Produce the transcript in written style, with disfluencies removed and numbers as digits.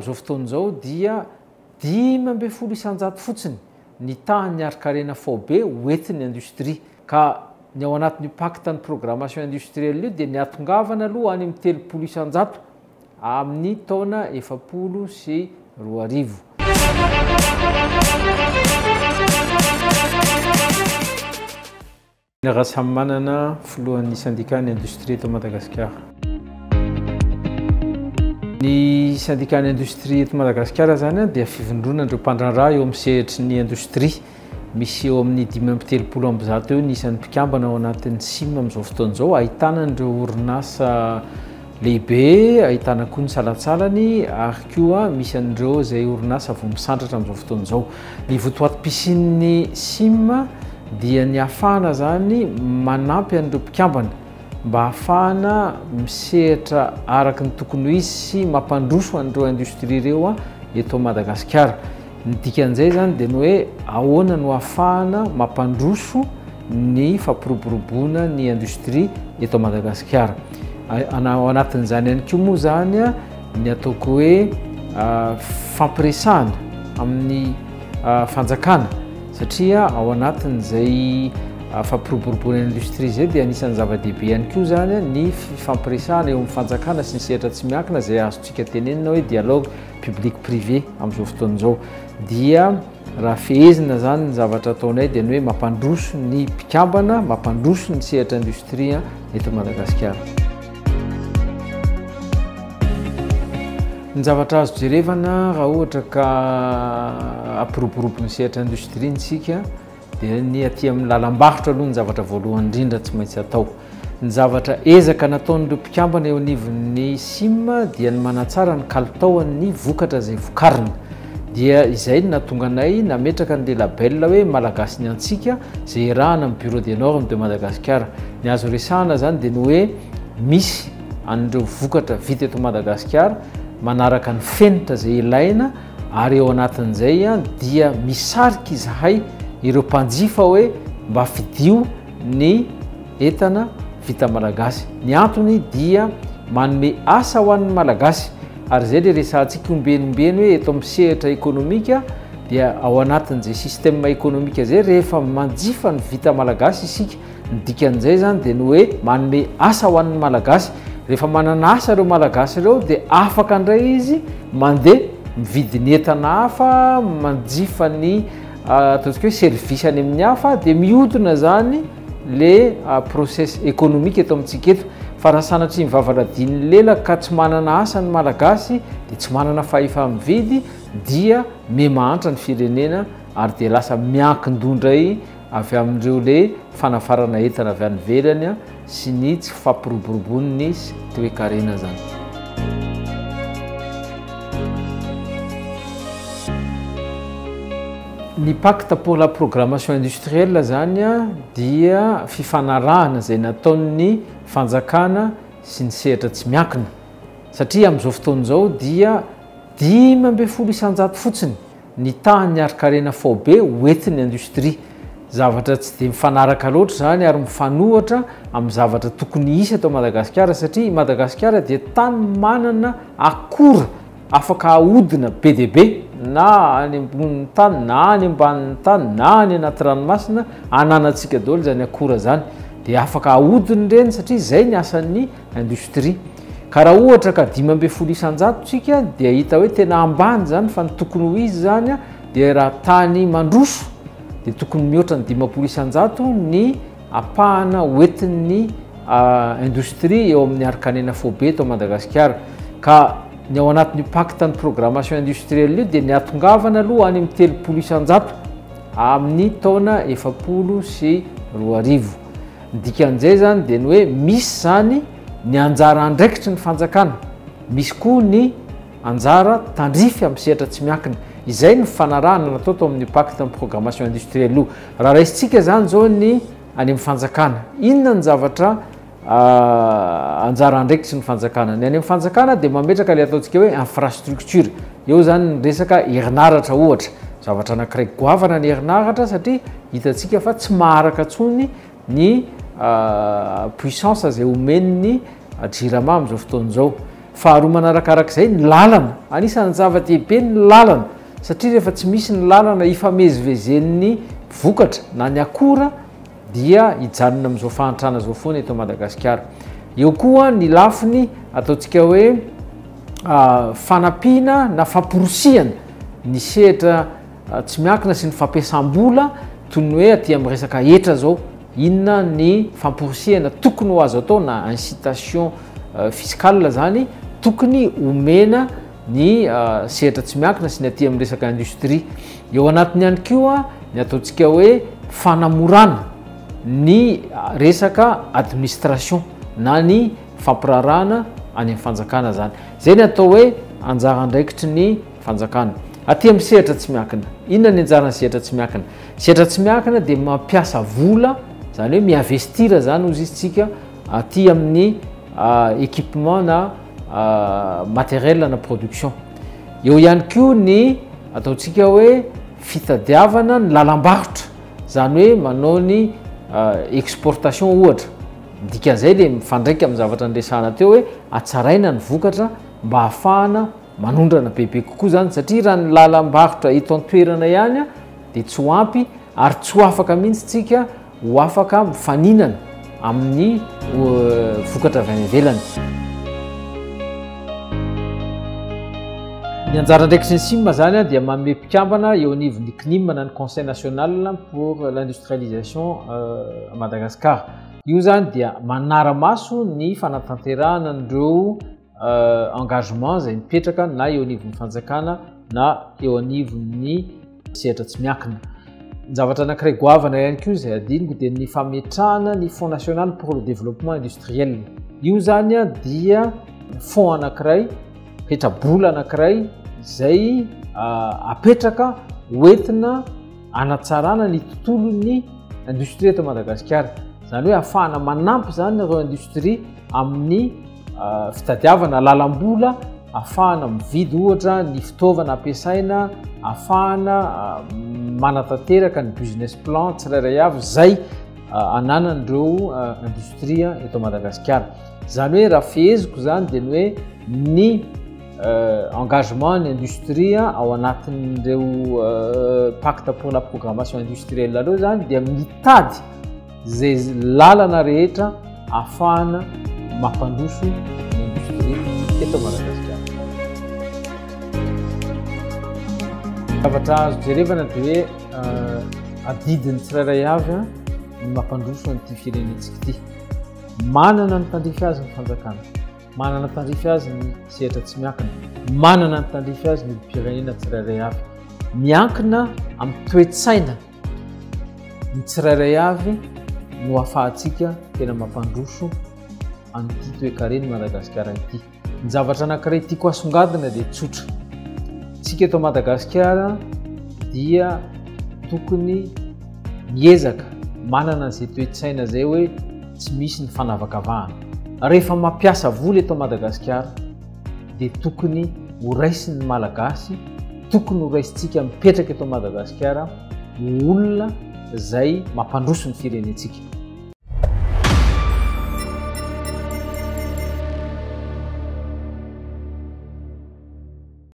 Zao fotoan'izao dia 5 isanjato fotsiny ny tahany arikarena fobe oentin'ny industrie ka ny ao anatin'ny pacte ny programmation industrielle io dia niatongavana aloha any amin'ny 30 isanjato amin'ny taona 2020. Raha samy manana filohan'ny syndicat ny industrie eto Madagasikara. Ny syndicat ny industrie eto Madagasikara zany dia fivondrona ireo mpandrandraha eo amin'ny sehatry ny industrie. Misy eo amin'ny 530 amby zato eo ny isan'ny mpikambana ao anatin'ny SIM amin'izao fotoan'izao. Ahitana ireo orinasa lehibe, ahitana koa ny salatsalany ary koa misy an'ireo izay orinasa vao misandratra amin'izao fotoan'izao. Ny votoatim-pisin'ny SIM dia ny ahafahana zany manampy an'ireo mpikambana mba ahafahana misehatra araka ny tokony ho izy sy mampandroso an'ireo industrie ireo eto Madagasikara. Ny dikan'izay zany dia ny hoe ahoana no ahafahana mampandroso ny fampiroboroboana ny industrie eto Madagasikara. Ao anatin'izany ihany koa moa zany ny ataoko hoe fampiresahana amin'ny fanjakana satria ao anatin'izay fampiroboroboana industrie zay dia anisan'ny zava-dehibe ihany koa zany ny fampiresahana eo amin'ny fanjakana sy ny sehatra tsy miankina izay azontsika tenenina hoe dialogue public privé amin'izao fotoan'izao. Dia raha fehezina zany ny zavatra ataonay dia ny hoe mampandroso ny mpikambana, mampandroso ny sehatra industrie eto Madagasikara. Ny zavatra azo jerevana raha ohatra ka ampiroborobo ny sehatra industrie ntsika dia ny aty amin'ny lalam-barotra aloha ny zavatra voalohany indrindra tsy maintsy atao. Ny zavatra ezaka nataon'ireo mpikambana eo anivon'ny SIM dia ny manatsara ny kalitaon'ny vokatra izay vokarina. Dia izay no nahatonga anay nametraka an'ilay label hoe malagasy ny antsika izay iarahana amin'ny bureau des normes de Madagasikara. Ny azo resahana zany dia ny hoe misy an'ireo vokatra vita eto Madagasikara manaraka ny fenitra izay ilaina ary eo anatin'izay dia misarika izahay ireo mpanjifa hoe mba fidio ny entana vita malagasy. Ny antony dia manome asa ho an'ny malagasy ary zay le resahantsika ombenombeny hoe eto amin'ny sehatra ekonomika dia ao anatin'izay système ekonomika zay rehefa manjifa ny vita malagasy isika. Ny dikan'izay zany dia ny hoe manome asa ho an'ny malagasy. Rehefa manana asa ireo malagasy ireo dia afaka indray izy mandeha mividy ny entana hafa, manjifa ny ataontsika hoe service any amin'ny hafa dia mihodina zany le process économique eto amintsika eto. Fa raha sanatria mivavaladiny lela ka tsy manana asa ny malagasy dia tsy manana fahefa mividy dia memahantra ny firenena ary dia lasa miankindondray avy amin'ireo le fanafarana entana avy any ivelany sy ny tsy fampiroboroboany ny toe-karena zany. Ny pacte pour la programmation industrielle zany dia fifanarahana izay nataon'ny fanjakana sy ny sehatra tsy miankina satria amin'izao fotoan'izao dia 5 isanjato fotsiny ny tahany arikarena fobe oentin'ny industrie. Zavatra tsy dia mifanaraka loatra zany ary mifanohatra amin'ny zavatra tokony hisy eto Madagasikara satria Madagasikara dia tany manana akora afaka ahodina be dia be na any ambonin'ny tany na any ambanin'ny tany na any anaty ranomasina ananantsika daholo zany akora zany dia afaka ahodiny ireny satria izay ny asan'ny industrie. Ka raha ohatra ka 5 isanjato tsika dia hita hoe tena ambany zany fa ny tokony ho izy zany dia raha tany mandroso dia tokony mihoatra ny 5 isanjato ny apahana oentin'ny industrie eo amin'ny arikanena fobe eto Madagasikara. Ka ny ao anatin'ny pacte ny programmation industrielle io dia niatongavana aloha any amin'ny 30 isanjato amin'ny taona 2020. Ny dikan'izay zany dia ny hoe misy zany ny anjara andraikitry ny fanjakana, misy koa ny anjara tandrify amin'ny sehatra tsy miankina. Izay ny fanarahana natao tao amin'ny pacte ny programmation industrielle io. Raha raisitsika zany zao ny any amin'ny fanjakana, inona ny zavatra anjara andraikitry ny fanjakana? Ny any amin'ny fanjakana dia mametraka le ataontsika hoe infrastructure. Eo zany ny resaka herinaratra ohatra. Zavatra anankiray goavana ny herinaratra satria hitantsika fa tsy maharaka tsony ny puissance izay omen'ny jirama amin'izao fotoan'izao. faharoa manarakarak'izay ny lalana, anisan'ny zava-dehibe ny lalana satria rehefa tsy misy ny lalana ifamezivezen'ny vokatra na ny akora dia hijanona amin'izao fahantrana zao foana eto Madagasikara. Eo koa ny lafiny ataontsika hoe fanampiana na famporosiana ny sehatra tsy miankina sy ny fampiasam-bola toy ny hoe aty amin'ny resaka etra zao, inona ny famporosiana tokony ho azo atao na incitation fiscale zany tokony omena ny sehatra tsy miankina sy ny aty amin'ny resaka industrie. Eo anatiny ihany koa ny ataontsika hoe fanamorana ny resaka administration na ny fampirarana any amin'ny fanjakana zany. Zay ny atao hoe anjara andraikitry ny fanjakana. Aty amin'ny sehatra tsy miankina, inona ny anjara ny sehatra tsy miankina? Sehatra tsy miankina dia mampiasa vola, zany hoe miinvestira zany ozy isitsika aty amin'ny équipement na matériel na production. Eo ihany koa ny ataontsika hoe fitadiavana ny lalam-barotra, zany hoe manao ny exportation ohatra. Dikan'izay le mifandraika amin'ny zavatra andresana teo hoe atsaraina ny vokatra mba hahafahana manondrana bebe kokoa zany, satria raha ny lalam-barotra eto an-toerana ihany dia tsy ho ampy ary tsy ho afaka mihitsy tsika ho afaka mifaninana amin'ny vokatra avy any ivelany. Ny anjara ndraikitry ny SIM zany dia manome mpikambana eo anivon'ny CNIM na ny Conseil national pour l'industrialisation à Madagascar. Io zany dia manara-maso ny fanatanterahana an'ireo engagement zay mipetraka na eo anivon'ny fanjakana na eo anivon'ny sehatra tsy miankina. Ny zavatra anankiray goavana ihany koa izay adiniko dia ny fametrahana ny Fonds national pour le développement industriel. Io zany dia fonds anankiray, petrabola anankiray izay apetraka hoentina anatsarana ny tontolon'ny industrie eto Madagasikara. Zany hoe ahafahana manampy zany ireo industrie amin'ny fitadiavana lalam-bola, ahafahana mividy ohatra ny fitaovana ampiasaina, ahafahana manatanteraka ny business plan tsirairay avy zay ananan'ireo industrie eto Madagasikara. Zany hoe raha feheziko zany dia ny hoe ny engagement ny industrie ao anatin'ireo pacte pour la programmation industrielle aleo zany dia mitady zay lalana rehetra ahafahana mampandroso ny industrie eto Madagasikara. Zavatra azo jerevana dia hoe adidiny tsirairay avy ny mampandroso an'ity firenentsika ity. Manana ny tandrify azy ny fanjakana, manana ny tandrify azy ny sehatra tsy miankina, manana ny tandrify azy ny firenena tsirairay avy. Miankina amin'ny toe-tsaina ny tsirairay avy no ahafahantsika tena mampandroso an'ity toe-kareny Madagasikara ity. Ny zavatra anankiray tiako asongadina dia tsotra. Tsika eto Madagasikara dia tokony miezaka manana an'izay toe-tsaina zay hoe tsy misy ny fanavakavahana. Rehefa mampiasa vola eto Madagasikara dia tokony ho raisin'ny malagasy, tokony ho raisintsika mipetraka eto Madagasikara olona zay mampandroso ny firenentsika.